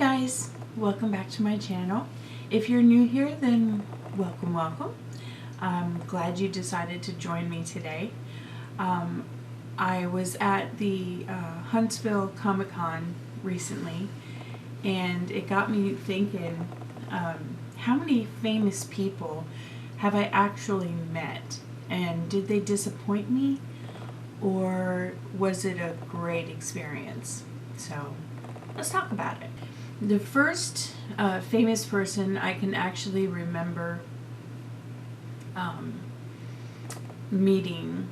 guys, welcome back to my channel. If you're new here, then welcome. I'm glad you decided to join me today. I was at the Huntsville Comic-Con recently, and it got me thinking, how many famous people have I actually met, and did they disappoint me, or was it a great experience? So let's talk about it. The first famous person I can actually remember meeting,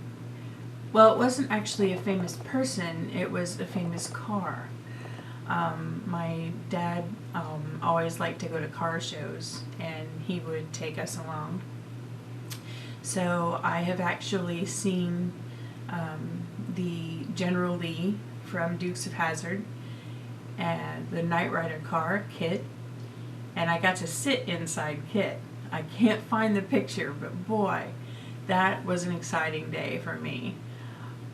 well, it wasn't actually a famous person, it was a famous car. My dad always liked to go to car shows, and he would take us along. So I have actually seen the General Lee from Dukes of Hazzard and the Knight Rider car, Kit, and I got to sit inside Kit. I can't find the picture, but boy, that was an exciting day for me.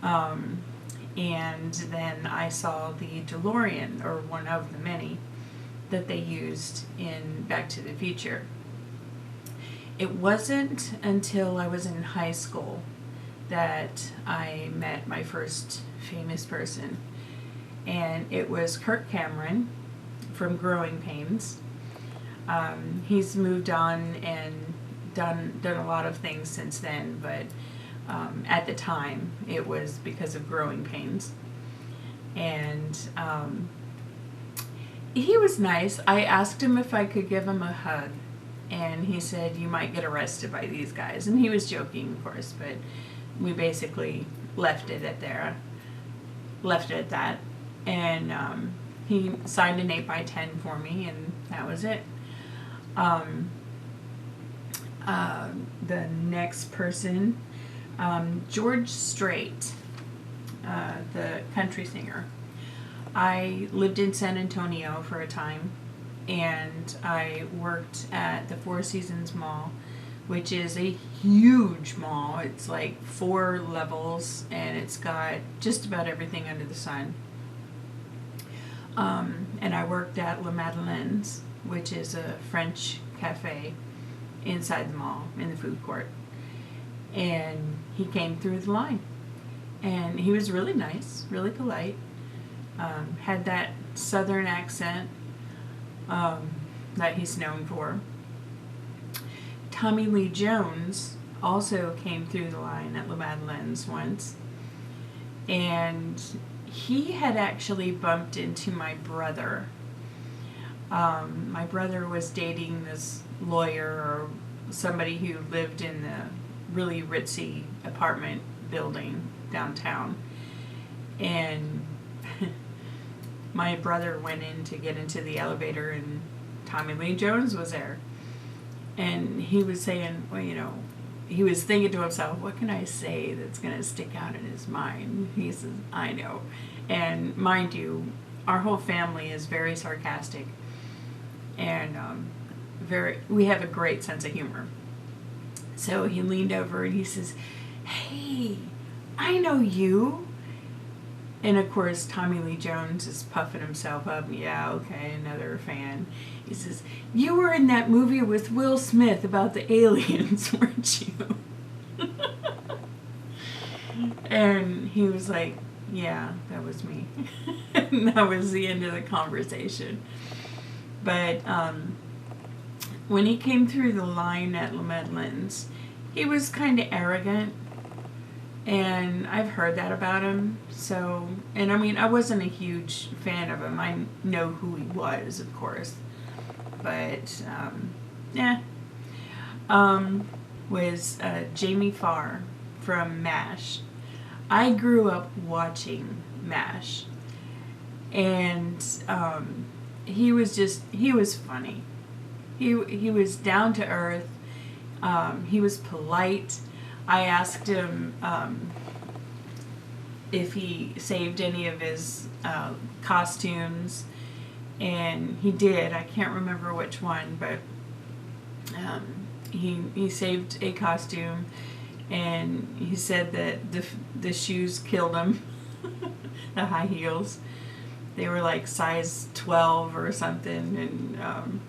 And then I saw the DeLorean, or one of the many, that they used in Back to the Future. It wasn't until I was in high school that I met my first famous person, and it was Kirk Cameron from Growing Pains. He's moved on and done a lot of things since then, but at the time it was because of Growing Pains. And he was nice. I asked him if I could give him a hug, and he said, "You might get arrested by these guys." And he was joking, of course, but we basically left it at that. And he signed an 8x10 for me, and that was it. The next person, George Strait, the country singer. I lived in San Antonio for a time, and I worked at the Four Seasons Mall, which is a huge mall. It's like 4 levels, and it's got just about everything under the sun. And I worked at La Madeleine's, which is a French cafe inside the mall in the food court. And he came through the line, and he was really nice, really polite, had that southern accent that he's known for. Tommy Lee Jones also came through the line at La Madeleine's once, and he had actually bumped into my brother. My brother was dating this lawyer, or somebody who lived in the really ritzy apartment building downtown, and my brother went in to get into the elevator, and Tommy Lee Jones was there. And he was saying, well, you know, he was thinking to himself, what can I say that's going to stick out in his mind? He says, I know. And mind you, our whole family is very sarcastic, and we have a great sense of humor. So he leaned over and he says, hey, I know you. And of course, Tommy Lee Jones is puffing himself up. Yeah, okay, another fan. He says, you were in that movie with Will Smith about the aliens, weren't you? And he was like, yeah, that was me. And that was the end of the conversation. But when he came through the line at La Madeleine's, he was kind of arrogant. And I've heard that about him. So, and I mean, I wasn't a huge fan of him. I know who he was, of course. But, was Jamie Farr from MASH. I grew up watching MASH. And he was funny. He was down to earth. He was polite. I asked him if he saved any of his costumes, and he did. I can't remember which one, but he saved a costume, and he said that the shoes killed him, the high heels, They were like size 12 or something, and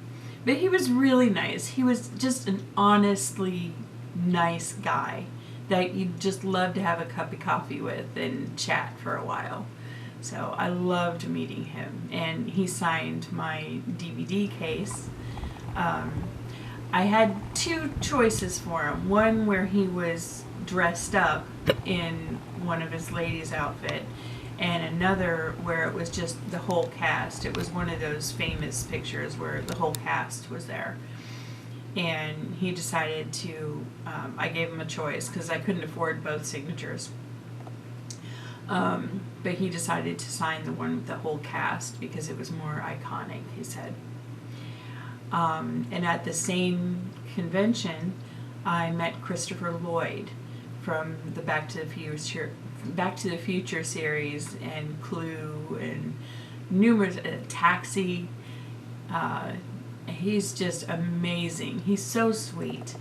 but he was really nice. He was just an honestly nice guy that you'd just love to have a cup of coffee with and chat for a while. So I loved meeting him, and he signed my DVD case. I had two choices for him. One where he was dressed up in one of his ladies' outfit, and another where it was just the whole cast. It was one of those famous pictures where the whole cast was there. And he decided to, I gave him a choice because I couldn't afford both signatures. But he decided to sign the one with the whole cast because it was more iconic, he said. And at the same convention, I met Christopher Lloyd from the Back to the Future series and Clue and numerous Taxi. He's just amazing. He's so sweet.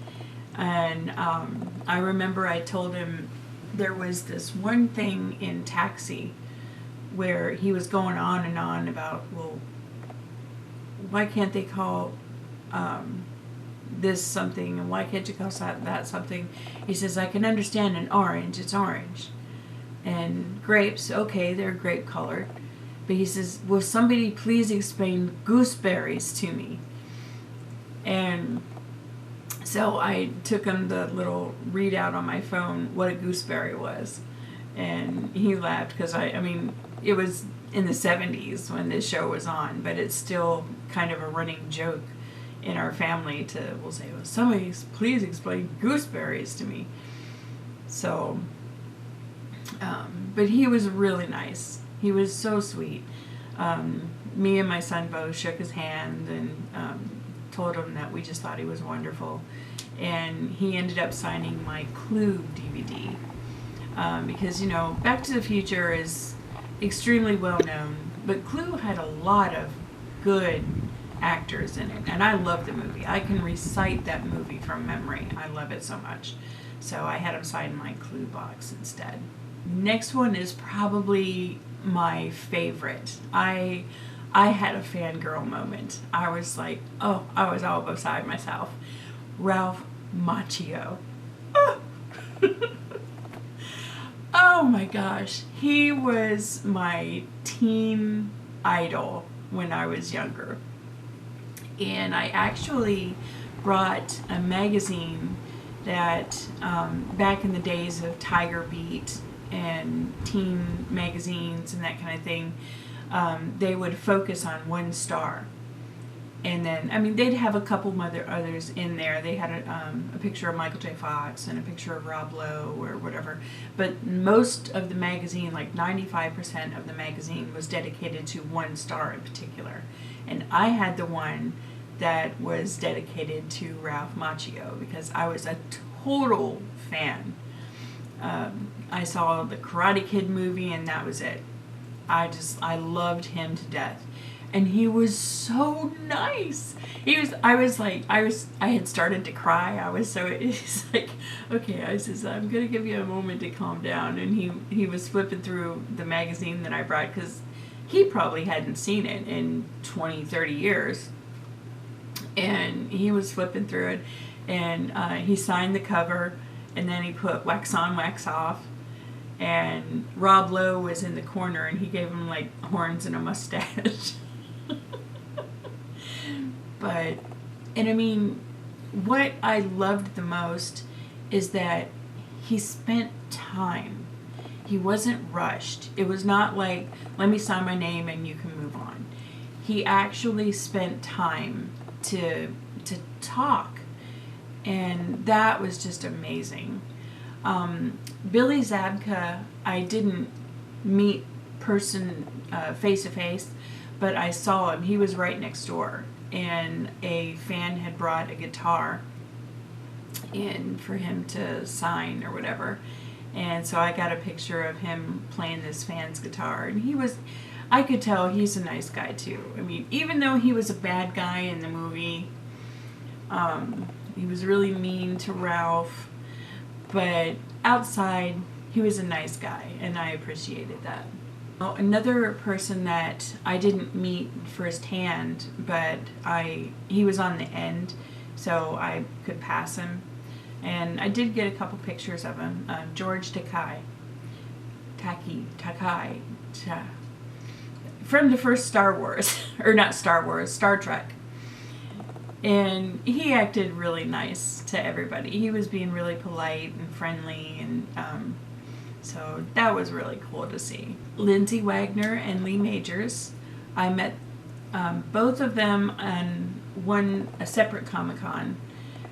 And I remember I told him there was this one thing in Taxi where he was going on and on about, well, why can't they call this something, and why can't you call that something? He says, I can understand an orange, it's orange. And grapes, okay, they're grape colored. But he says, will somebody please explain gooseberries to me? And so I took him the little readout on my phone what a gooseberry was. And he laughed because I mean, it was in the 70s when this show was on, but it's still kind of a running joke in our family we'll say, well, somebody please explain gooseberries to me. So, but he was really nice. He was so sweet. Me and my son both shook his hand and told him that we just thought he was wonderful. And he ended up signing my Clue DVD because, you know, Back to the Future is extremely well known, but Clue had a lot of good actors in it, and I love the movie. I can recite that movie from memory. I love it so much. So I had him sign my Clue box instead. Next one is probably my favorite. I had a fangirl moment. I was like, oh, I was all beside myself. Ralph Macchio. Oh. Oh my gosh. He was my teen idol when I was younger. And I actually brought a magazine that back in the days of Tiger Beat and teen magazines and that kind of thing, they would focus on one star. And then, I mean, they'd have a couple others in there. They had a picture of Michael J. Fox and a picture of Rob Lowe or whatever. But most of the magazine, like 95% of the magazine, was dedicated to one star in particular. And I had the one that was dedicated to Ralph Macchio because I was a total fan. I saw the Karate Kid movie and that was it. I loved him to death. And he was so nice. I had started to cry. He's like, okay, I says, I'm going to give you a moment to calm down. And he was flipping through the magazine that I brought because he probably hadn't seen it in 20, 30 years. And he was flipping through it. And he signed the cover. And then he put wax on, wax off. And Rob Lowe was in the corner and he gave him like horns and a mustache. And I mean, what I loved the most is that he spent time. He wasn't rushed. It was not like, let me sign my name and you can move on. He actually spent time to talk. And that was just amazing. Billy Zabka, I didn't meet face to face, but I saw him. He was right next door, and a fan had brought a guitar in for him to sign or whatever. And so I got a picture of him playing this fan's guitar, and I could tell he's a nice guy too. I mean, even though he was a bad guy in the movie, he was really mean to Ralph, but outside he was a nice guy, and I appreciated that. Oh, another person that I didn't meet firsthand, but he was on the end, so I could pass him, and I did get a couple pictures of him. George Takai, from the first Star Wars, or not Star Wars, Star Trek. And he acted really nice to everybody. He was being really polite and friendly, and so that was really cool to see. Lindsay Wagner and Lee Majors, I met both of them on a separate Comic-Con.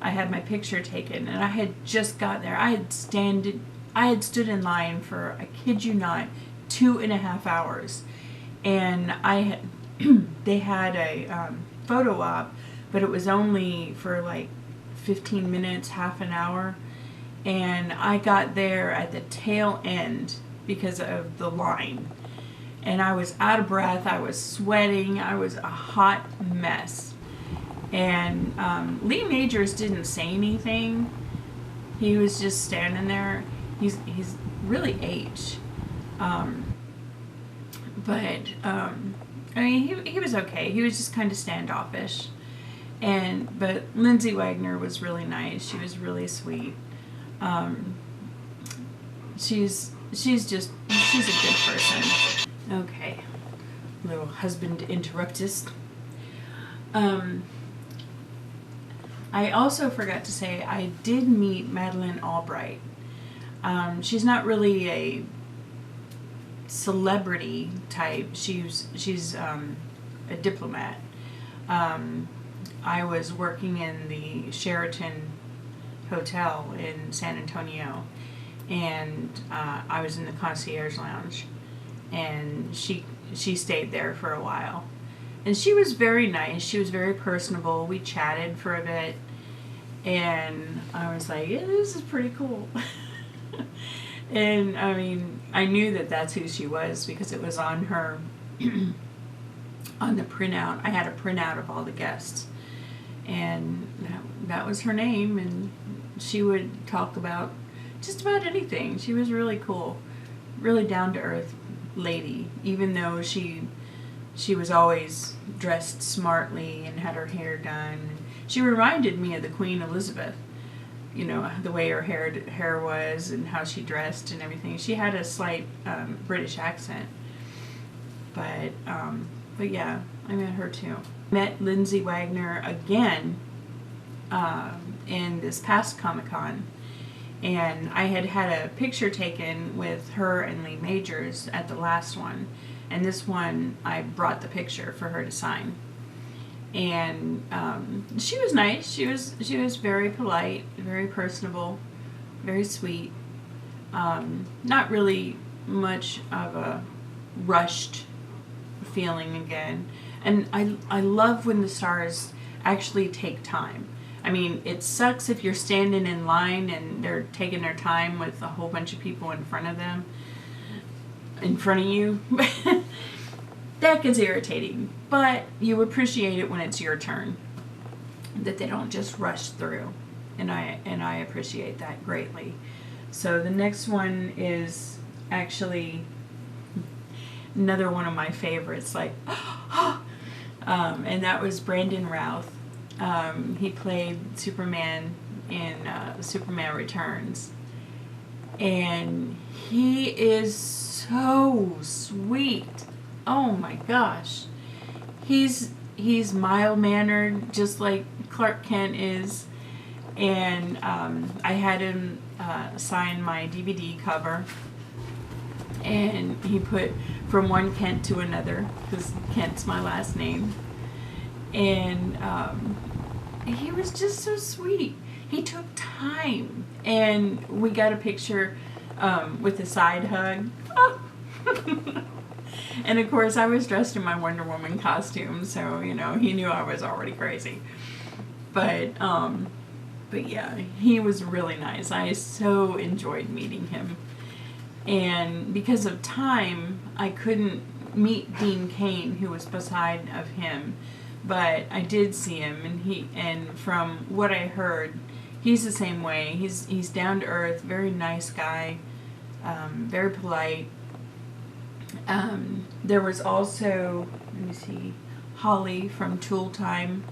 I had my picture taken, and I had just got there. I had stood in line for, I kid you not, 2.5 hours, and they had a photo op, but it was only for like 15 minutes, half an hour, and I got there at the tail end because of the line, and I was out of breath, I was sweating, I was a hot mess, and Lee Majors didn't say anything. He was just standing there. He's really aged, but I mean, he was okay. He was just kind of standoffish. But Lindsay Wagner was really nice. She was really sweet. She's a good person. Okay, little husband interruptus. I also forgot to say I did meet Madeleine Albright. She's not really a celebrity type. She's a diplomat. I was working in the Sheraton Hotel in San Antonio, and I was in the concierge lounge, and she stayed there for a while, and she was very nice. She was very personable. We chatted for a bit, and I was like, yeah, this is pretty cool. And I mean, I knew that that's who she was because it was on her on the printout. I had a printout of all the guests, and that was her name, and she would talk about just about anything. She was really cool, really down-to-earth lady, even though she was always dressed smartly and had her hair done. She reminded me of the Queen Elizabeth, you know, the way her hair was and how she dressed and everything. She had a slight British accent, but yeah, I met her too. Met Lindsay Wagner again in this past Comic-Con, and I had a picture taken with her and Lee Majors at the last one, and this one I brought the picture for her to sign. And she was nice. She was very polite, very personable, very sweet. Not really much of a rushed feeling again. And I love when the stars actually take time. I mean, it sucks if you're standing in line and they're taking their time with a whole bunch of people in front of you. That gets irritating, but you appreciate it when it's your turn, that they don't just rush through, and I appreciate that greatly. So the next one is actually another one of my favorites, like, and that was Brandon Routh. He played Superman in Superman Returns, and he is so sweet. Oh my gosh, he's mild-mannered, just like Clark Kent is, and I had him sign my DVD cover, and he put from one Kent to another, because Kent's my last name, and he was just so sweet. He took time, and we got a picture with a side hug. Oh. And of course, I was dressed in my Wonder Woman costume, so you know, he knew I was already crazy. But yeah, he was really nice. I so enjoyed meeting him. And because of time, I couldn't meet Dean Cain, who was beside of him, but I did see him, and from what I heard, he's the same way. He's down to earth, very nice guy, very polite. There was also, let me see, Holly from Tool Time,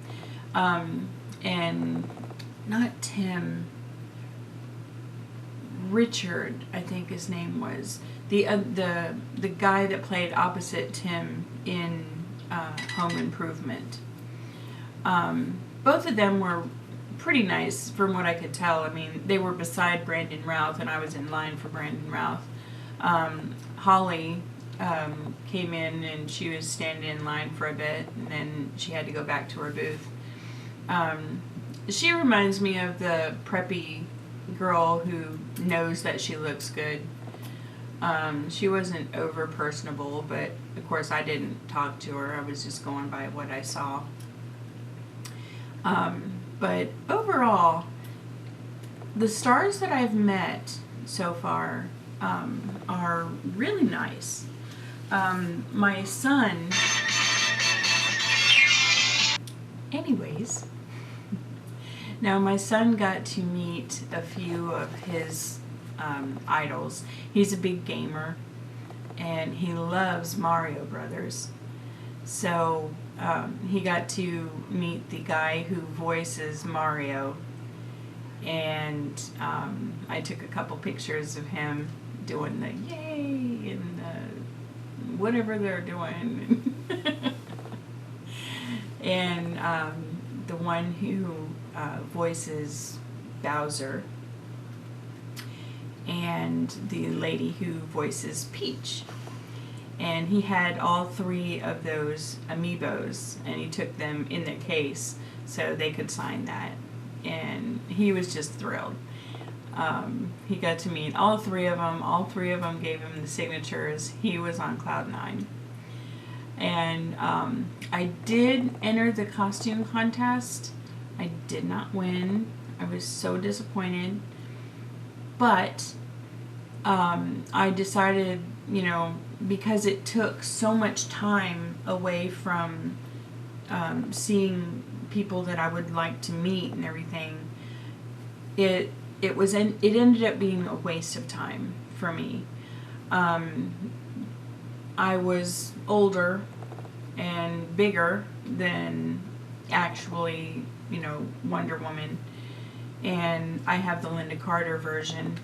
and not Tim, Richard, I think his name was the guy that played opposite Tim in Home Improvement. Both of them were pretty nice from what I could tell. I mean, they were beside Brandon Routh, and I was in line for Brandon Routh. Holly came in and she was standing in line for a bit, and then she had to go back to her booth. She reminds me of the preppy girl who knows that she looks good. She wasn't over personable, but of course I didn't talk to her. I was just going by what I saw. But overall, the stars that I've met so far are really nice. My son, anyways, now my son got to meet a few of his idols. He's a big gamer, and he loves Mario Brothers. So he got to meet the guy who voices Mario, and I took a couple pictures of him doing the yay and the whatever they're doing. And the one who voices Bowser, and the lady who voices Peach. And he had all three of those amiibos, and he took them in their case so they could sign that. And he was just thrilled. He got to meet all three of them. All three of them gave him the signatures. He was on cloud nine. And I did enter the costume contest. I did not win. I was so disappointed. But I decided, because it took so much time away from seeing people that I would like to meet and everything, it ended up being a waste of time for me. I was older and bigger than actually, Wonder Woman, and I have the Linda Carter version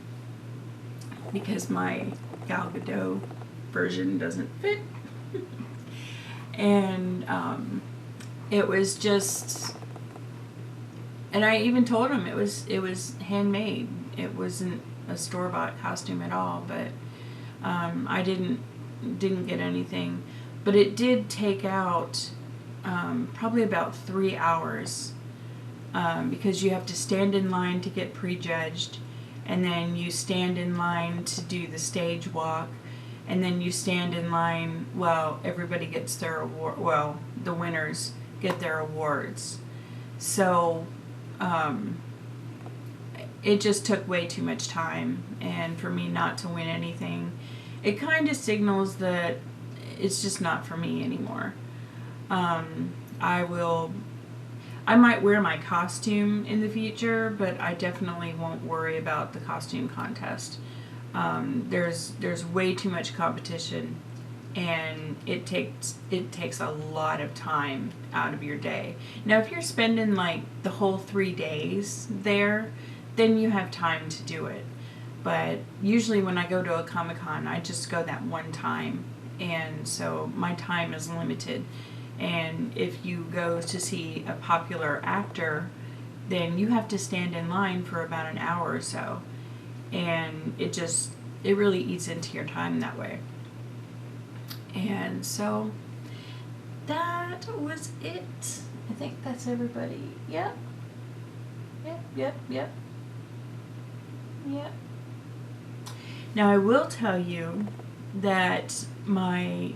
because my Gal Gadot version doesn't fit. And it was just, and I even told him it was handmade. It wasn't a store-bought costume at all, but I didn't get anything. But it did take out probably about 3 hours, because you have to stand in line to get prejudged, and then you stand in line to do the stage walk, and then you stand in line while everybody gets their award. Well, the winners get their awards. So it just took way too much time, and for me not to win anything, it kind of signals that it's just not for me anymore. I might wear my costume in the future, but I definitely won't worry about the costume contest. There's way too much competition, and it takes a lot of time out of your day. Now, if you're spending like the whole 3 days there, then you have time to do it. But usually when I go to a Comic-Con, I just go that one time, and so my time is limited. And if you go to see a popular actor, then you have to stand in line for about an hour or so. And it really eats into your time that way. And so that was it. I think that's everybody. Yep. Now I will tell you that my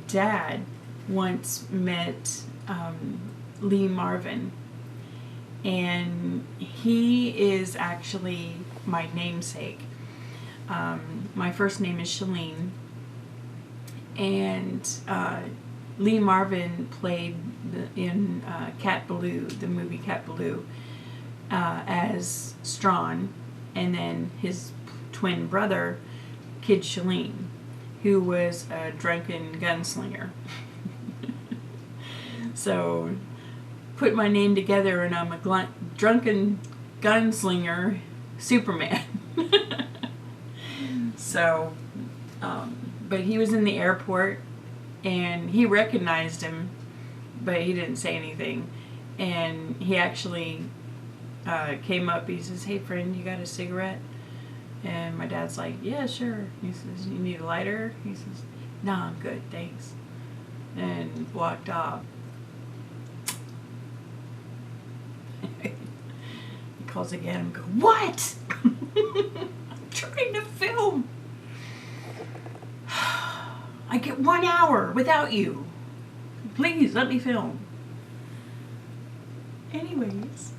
dad once met Lee Marvin, and he is actually my namesake. My first name is Shalene, and Lee Marvin played in Cat Ballou, the movie Cat Ballou, as Strawn, and then his twin brother Kid Shalene, who was a drunken gunslinger. So, put my name together and I'm a drunken gunslinger Superman. So, but he was in the airport and he recognized him, but he didn't say anything. And he actually came up, he says, "Hey friend, you got a cigarette?" And my dad's like, "Yeah, sure." He says, "You need a lighter?" He says, "Nah, I'm good, thanks." And walked off. He calls again and goes, "What?" "I'm trying to film. I get 1 hour without you. Please, let me film." Anyways.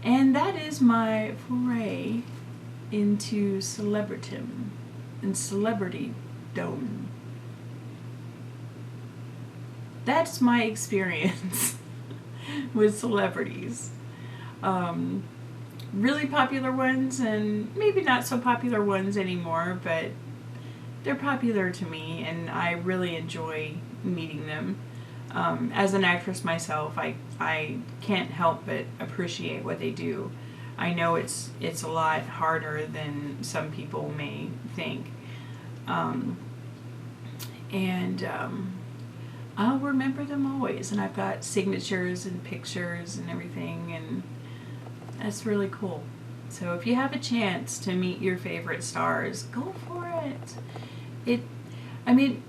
And that is my foray into celebritydom and celebritydom. That's my experience with celebrities. Really popular ones and maybe not so popular ones anymore, but they're popular to me and I really enjoy meeting them. As an actress myself, I can't help but appreciate what they do. I know it's a lot harder than some people may think. I'll remember them always, and I've got signatures and pictures and everything, and that's really cool. So if you have a chance to meet your favorite stars, go for it.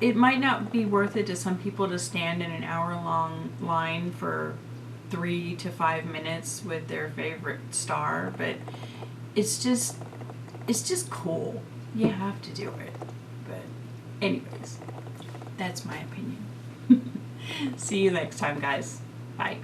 It might not be worth it to some people to stand in an hour-long line for 3 to 5 minutes with their favorite star, but it's just cool. You have to do it. But anyways, that's my opinion. See you next time, guys. Bye.